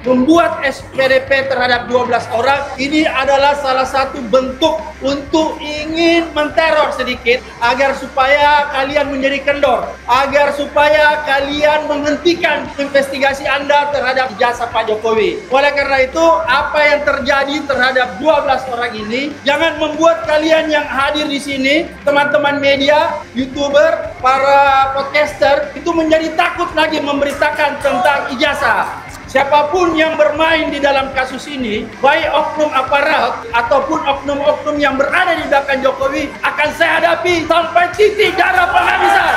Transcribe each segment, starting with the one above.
Membuat SPDP terhadap 12 orang ini adalah salah satu bentuk untuk ingin menteror sedikit agar supaya kalian menjadi kendor, agar supaya kalian menghentikan investigasi Anda terhadap ijazah Pak Jokowi. Oleh karena itu, apa yang terjadi terhadap 12 orang ini jangan membuat kalian yang hadir di sini, teman-teman media, YouTuber, para podcaster itu menjadi takut lagi memberitakan tentang ijazah. Siapapun yang bermain di dalam kasus ini, baik oknum aparat ataupun oknum-oknum yang berada di belakang Jokowi, akan saya hadapi sampai titik darah penghabisan.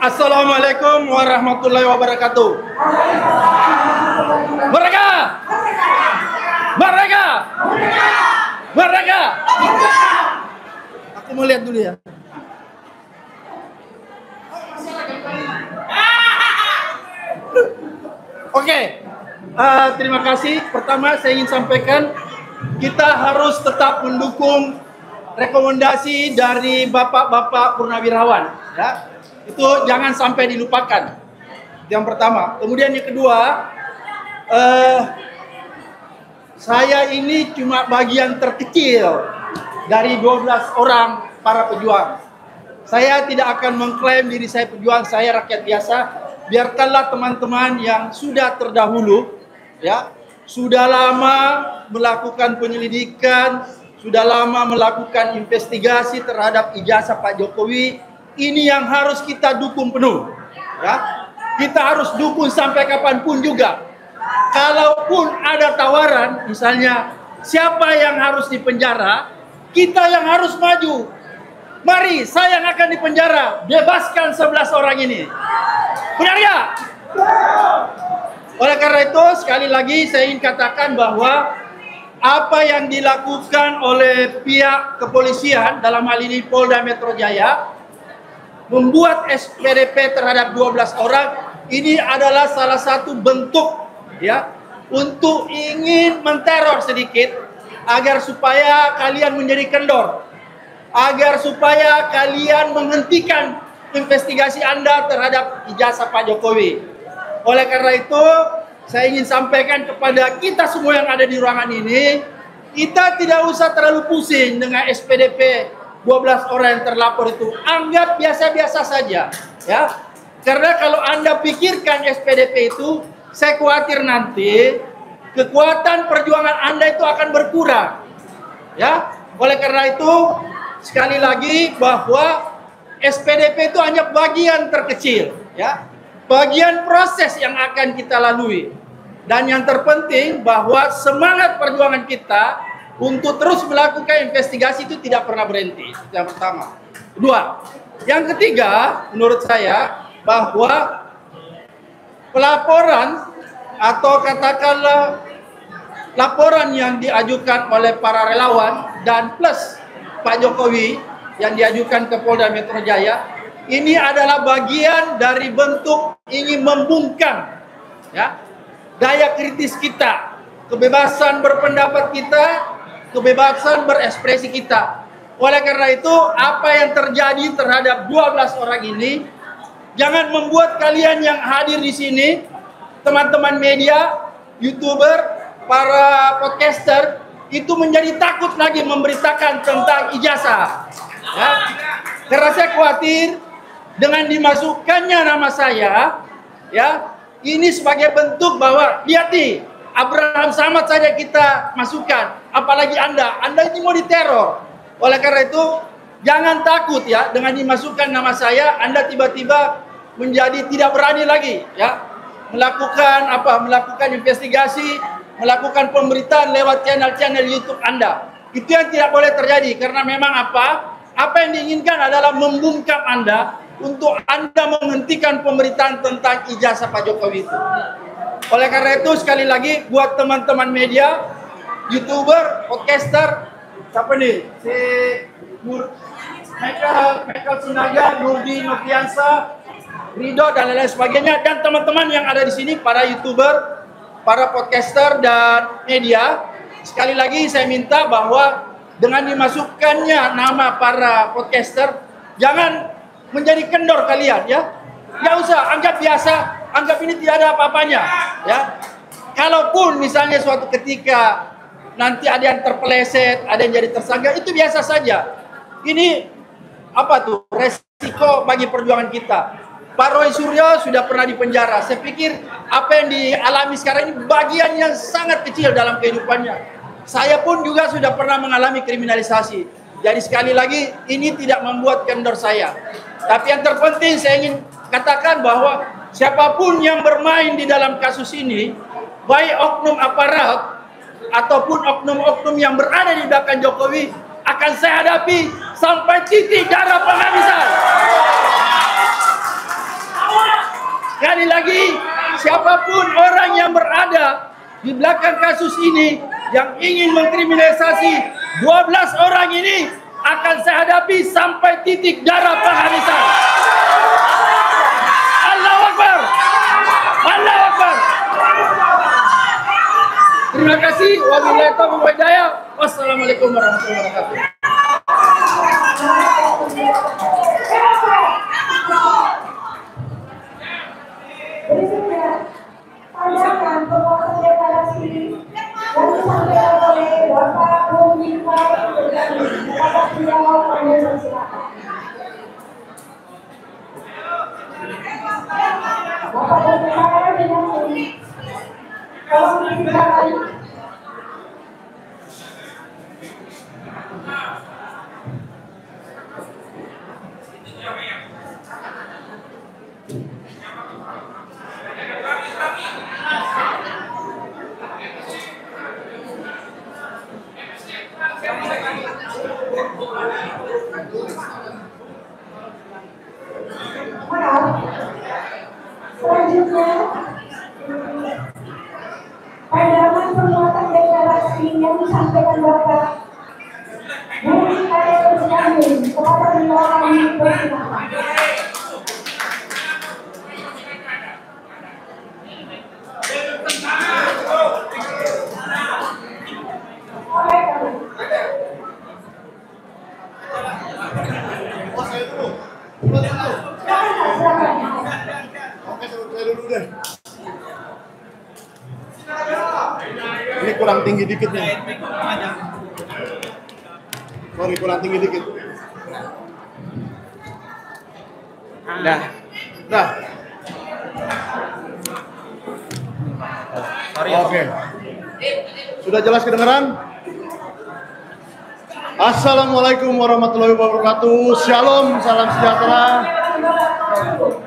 Assalamualaikum warahmatullahi wabarakatuh. Merdeka! Merdeka! Merdeka! Aku mau lihat dulu ya. Oke, terima kasih. Pertama saya ingin sampaikan kita harus tetap mendukung rekomendasi dari bapak-bapak purnawirawan. Ya. Itu jangan sampai dilupakan. Yang pertama. Kemudian yang kedua, saya ini cuma bagian terkecil dari 12 orang para pejuang. Saya tidak akan mengklaim diri saya pejuang, saya rakyat biasa. Biarkanlah teman-teman yang sudah terdahulu, ya, sudah lama melakukan penyelidikan, sudah lama melakukan investigasi terhadap ijazah Pak Jokowi. Ini yang harus kita dukung penuh, ya. Kita harus dukung sampai kapanpun juga. Kalaupun ada tawaran, misalnya siapa yang harus dipenjara, kita yang harus maju. Mari, saya yang akan dipenjara, bebaskan 11 orang ini. Benar ya? Oleh karena itu, sekali lagi saya ingin katakan bahwa apa yang dilakukan oleh pihak kepolisian, dalam hal ini Polda Metro Jaya, membuat SPDP terhadap 12 orang ini adalah salah satu bentuk, ya, untuk ingin menteror sedikit agar supaya kalian menjadi kendor, agar supaya kalian menghentikan investigasi Anda terhadap ijazah Pak Jokowi. Oleh karena itu saya ingin sampaikan kepada kita semua yang ada di ruangan ini, kita tidak usah terlalu pusing dengan SPDP 12 orang yang terlapor itu. Anggap biasa-biasa saja, ya. Karena kalau Anda pikirkan SPDP itu, saya khawatir nanti kekuatan perjuangan Anda itu akan berkurang, ya. Oleh karena itu sekali lagi bahwa SPDP itu hanya bagian terkecil, ya. Bagian proses yang akan kita lalui. Dan yang terpenting bahwa semangat perjuangan kita untuk terus melakukan investigasi itu tidak pernah berhenti. Yang pertama. Kedua, yang ketiga, menurut saya bahwa pelaporan atau katakanlah laporan yang diajukan oleh para relawan dan plus Pak Jokowi yang diajukan ke Polda Metro Jaya ini adalah bagian dari bentuk ingin membungkam, ya, daya kritis kita, kebebasan berpendapat kita, kebebasan berekspresi kita. Oleh karena itu, apa yang terjadi terhadap 12 orang ini jangan membuat kalian yang hadir di sini, teman-teman media, YouTuber, para podcaster itu menjadi takut lagi memberitakan tentang ijazah. Ya. Karena saya khawatir dengan dimasukkannya nama saya, ya, ini sebagai bentuk bahwa lihat nih, Abraham Samad saja kita masukkan, apalagi Anda ini mau diteror. Oleh karena itu, jangan takut ya dengan dimasukkan nama saya, Anda tiba-tiba menjadi tidak berani lagi, ya, melakukan investigasi, melakukan pemberitaan lewat channel-channel YouTube Anda. Itu yang tidak boleh terjadi karena memang apa yang diinginkan adalah membungkam Anda untuk Anda menghentikan pemberitaan tentang ijazah Pak Jokowi itu. Oleh karena itu sekali lagi buat teman-teman media, YouTuber, podcaster, siapa nih? Si Michael Sinaga, Nurdi Noviansa, Ridho dan lain-lain sebagainya, dan teman-teman yang ada di sini, para YouTuber, para podcaster dan media, sekali lagi saya minta bahwa dengan dimasukkannya nama para podcaster, jangan menjadi kendor kalian ya. Nggak usah, anggap biasa, anggap ini tidak ada apa-apanya ya. Kalaupun misalnya suatu ketika nanti ada yang terpeleset, ada yang jadi tersangka, itu biasa saja. Ini apa tuh resiko bagi perjuangan kita. Pak Roy Suryo sudah pernah dipenjara. Saya pikir apa yang dialami sekarang ini bagian yang sangat kecil dalam kehidupannya. Saya pun juga sudah pernah mengalami kriminalisasi. Jadi sekali lagi ini tidak membuat kendor saya. Tapi yang terpenting saya ingin katakan bahwa siapapun yang bermain di dalam kasus ini, baik oknum aparat ataupun oknum-oknum yang berada di belakang Jokowi, akan saya hadapi sampai titik darah penghabisan. Sekali lagi, siapapun orang yang berada di belakang kasus ini yang ingin mengkriminalisasi 12 orang ini akan saya hadapi sampai titik darah penghabisan. Allahu Akbar. Allahu Akbar. Terima kasih. Wabillahi taufiq wal hidayah. Wassalamualaikum warahmatullahi wabarakatuh. Berikutnya, pandangan penguasa deklarasi yang disampaikan oleh Bapak Budi dapat dijawab oleh silakan. Bapak berbicara dengan ini. Tolong disilakan. Selanjutnya, pandangan penguatan deklarasi yang disampaikan Bapak Budi Karya Kurniawan kepada Dewan Persidangan. Ini kurang tinggi dikit nih. Sorry, kurang tinggi dikit. Dah. Oke. Sudah jelas kedengeran? Assalamualaikum warahmatullahi wabarakatuh. Shalom, salam sejahtera,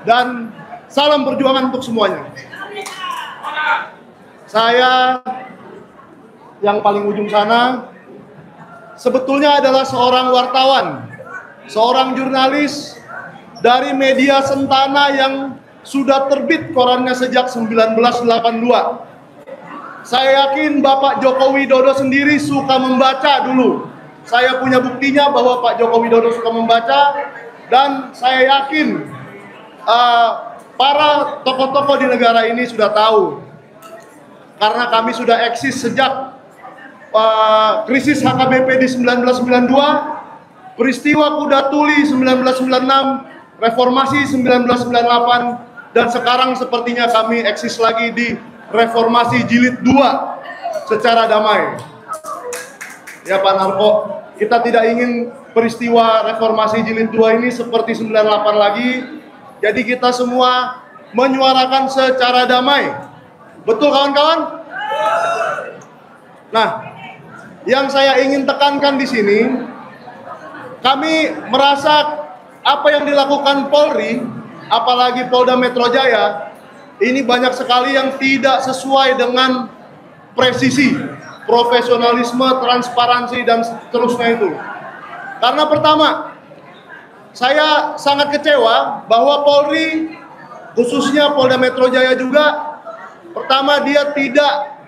dan salam perjuangan untuk semuanya. Saya yang paling ujung sana sebetulnya adalah seorang wartawan, seorang jurnalis dari media Sentana yang sudah terbit korannya sejak 1982. Saya yakin Bapak Joko Widodo sendiri suka membaca dulu. Saya punya buktinya bahwa Pak Joko Widodo suka membaca, dan saya yakin para tokoh-tokoh di negara ini sudah tahu. Karena kami sudah eksis sejak krisis HKBP di 1992, peristiwa Kuda Tuli 1996, reformasi 1998, dan sekarang sepertinya kami eksis lagi di reformasi jilid 2 secara damai. Ya Pak Narko, kita tidak ingin peristiwa reformasi jilid 2 ini seperti 98 lagi. Jadi kita semua menyuarakan secara damai. Betul kawan-kawan? Nah, yang saya ingin tekankan di sini, kami merasa apa yang dilakukan Polri, apalagi Polda Metro Jaya, ini banyak sekali yang tidak sesuai dengan presisi, profesionalisme, transparansi, dan seterusnya itu. Karena pertama, saya sangat kecewa bahwa Polri, khususnya Polda Metro Jaya juga, pertama dia tidak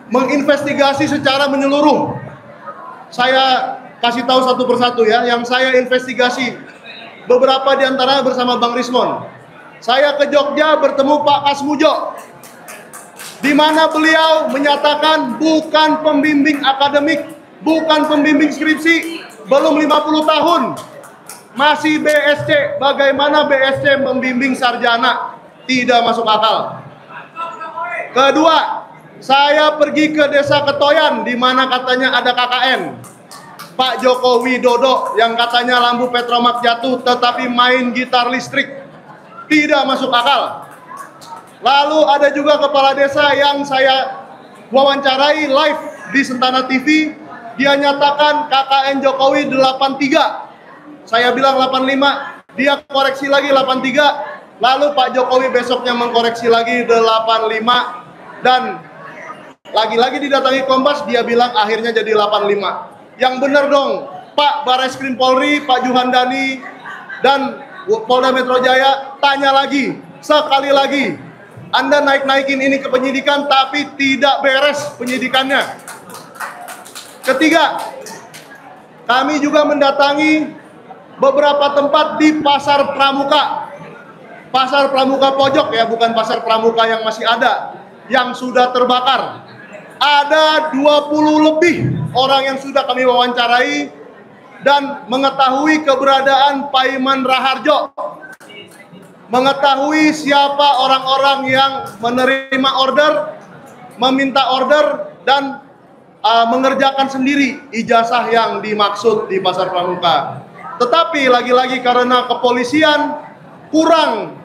menginvestigasi secara menyeluruh. Saya kasih tahu satu persatu ya, yang saya investigasi beberapa di antaranya bersama Bang Rismon. Saya ke Jogja bertemu Pak Kasmujo, di mana beliau menyatakan bukan pembimbing akademik, bukan pembimbing skripsi, belum 50 tahun, masih BSC. Bagaimana BSC membimbing sarjana? Tidak masuk akal. Kedua, saya pergi ke desa Ketoyan, di mana katanya ada KKN. Pak Joko Widodo yang katanya lampu petromak jatuh, tetapi main gitar listrik. Tidak masuk akal. Lalu ada juga kepala desa yang saya wawancarai live di Sentana TV. Dia nyatakan KKN Jokowi 83. Saya bilang 85. Dia koreksi lagi 83. Lalu Pak Jokowi besoknya mengkoreksi lagi 85. Dan lagi-lagi didatangi Kompas, dia bilang akhirnya jadi 85. Yang benar dong, Pak Bareskrim Polri, Pak Juhandani, dan Polda Metro Jaya, tanya lagi, sekali lagi. Anda naik-naikin ini ke penyidikan, tapi tidak beres penyidikannya. Ketiga, kami juga mendatangi beberapa tempat di Pasar Pramuka. Pasar Pramuka pojok ya, bukan Pasar Pramuka yang masih ada, yang sudah terbakar. Ada 20 lebih orang yang sudah kami wawancarai dan mengetahui keberadaan Paiman Raharjo, mengetahui siapa orang-orang yang menerima order, meminta order, dan mengerjakan sendiri ijazah yang dimaksud di Pasar Pramuka. Tetapi lagi-lagi karena kepolisian kurang,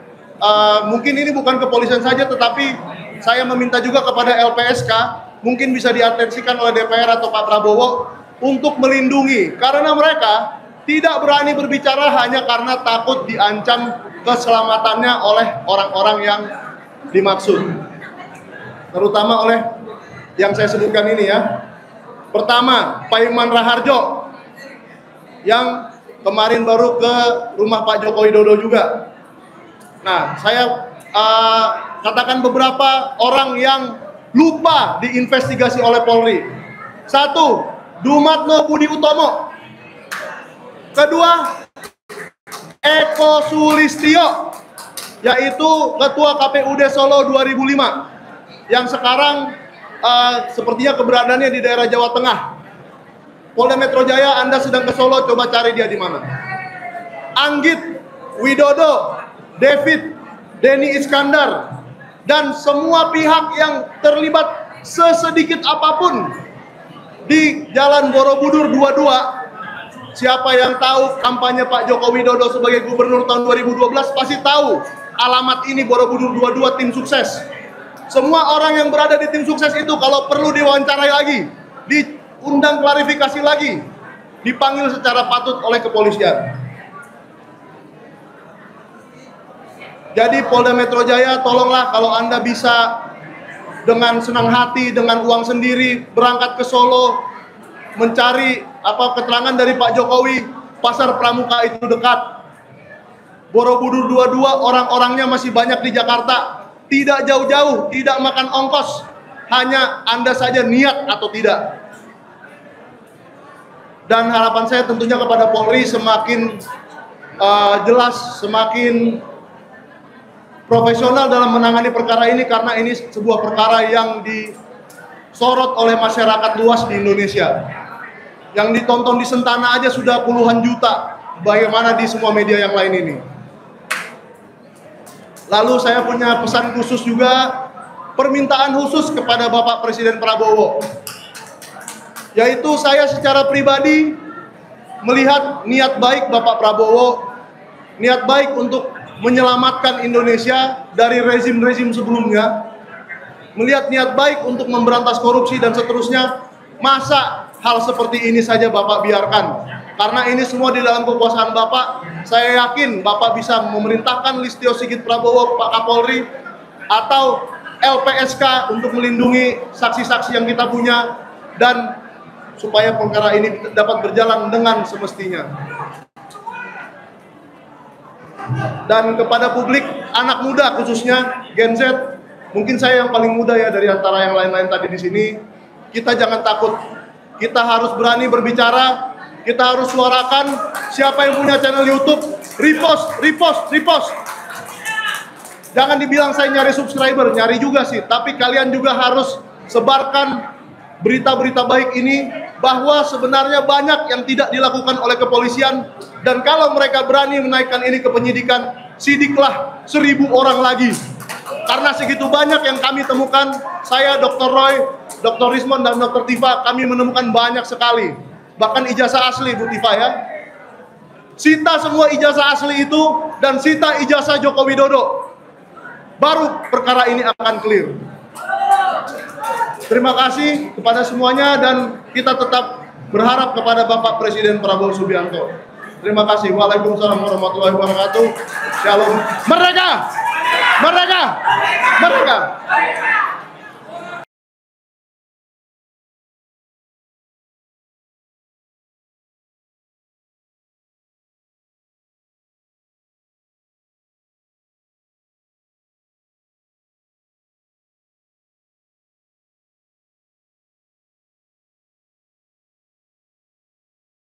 mungkin ini bukan kepolisian saja, tetapi saya meminta juga kepada LPSK, mungkin bisa diatensikan oleh DPR atau Pak Prabowo untuk melindungi, karena mereka tidak berani berbicara hanya karena takut diancam keselamatannya oleh orang-orang yang dimaksud, terutama oleh yang saya sebutkan ini ya. Pertama, Paiman Raharjo yang kemarin baru ke rumah Pak Joko Widodo juga. Nah, saya katakan beberapa orang yang lupa diinvestigasi oleh Polri. Satu, Dumatno Budi Utomo. Kedua, Eko Sulistyo, yaitu Ketua KPUD Solo 2005, yang sekarang sepertinya keberadaannya di daerah Jawa Tengah. Polda Metro Jaya, Anda sedang ke Solo, coba cari dia di mana. Anggit Widodo, David, Denny Iskandar, dan semua pihak yang terlibat sesedikit apapun di Jalan Borobudur 22. Siapa yang tahu kampanye Pak Joko Widodo sebagai gubernur tahun 2012 pasti tahu alamat ini, Borobudur 22 tim sukses. Semua orang yang berada di tim sukses itu kalau perlu diwawancarai lagi, diundang klarifikasi lagi, dipanggil secara patut oleh kepolisian. Jadi Polda Metro Jaya, tolonglah kalau Anda bisa dengan senang hati, dengan uang sendiri, berangkat ke Solo, mencari keterangan dari Pak Jokowi, Pasar Pramuka itu dekat. Borobudur 22 orang-orangnya masih banyak di Jakarta, tidak jauh-jauh, tidak makan ongkos, hanya Anda saja niat atau tidak. Dan harapan saya tentunya kepada Polri semakin jelas, semakin profesional dalam menangani perkara ini, karena ini sebuah perkara yang disorot oleh masyarakat luas di Indonesia. Yang ditonton di Sentana aja sudah puluhan juta, bagaimana di semua media yang lain ini. Lalu saya punya pesan khusus juga, permintaan khusus kepada Bapak Presiden Prabowo, yaitu saya secara pribadi melihat niat baik Bapak Prabowo, niat baik untuk menyelamatkan Indonesia dari rezim-rezim sebelumnya, melihat niat baik untuk memberantas korupsi dan seterusnya, masa hal seperti ini saja Bapak biarkan? Karena ini semua di dalam kekuasaan Bapak. Saya yakin Bapak bisa memerintahkan Listio Sigit Prabowo, Pak Kapolri, atau LPSK untuk melindungi saksi-saksi yang kita punya, dan supaya perkara ini dapat berjalan dengan semestinya. Dan kepada publik, anak muda khususnya Gen Z, mungkin saya yang paling muda ya dari antara yang lain-lain tadi di sini. Kita jangan takut, kita harus berani berbicara, kita harus suarakan. Siapa yang punya channel YouTube, repost. Jangan dibilang saya nyari subscriber, nyari juga sih, tapi kalian juga harus sebarkan berita-berita baik ini, bahwa sebenarnya banyak yang tidak dilakukan oleh kepolisian, dan kalau mereka berani menaikkan ini ke penyidikan, sidiklah 1000 orang lagi. Karena segitu banyak yang kami temukan, saya, Dr. Roy, Dr. Rismon, dan Dr. Tifa, kami menemukan banyak sekali. Bahkan ijazah asli, Bu Tifa ya. Sita semua ijazah asli itu, dan sita ijazah Joko Widodo. Baru perkara ini akan clear. Terima kasih kepada semuanya, dan kita tetap berharap kepada Bapak Presiden Prabowo Subianto. Terima kasih. Waalaikumsalam warahmatullahi wabarakatuh. Shalom. Merdeka! Merdeka! Merdeka!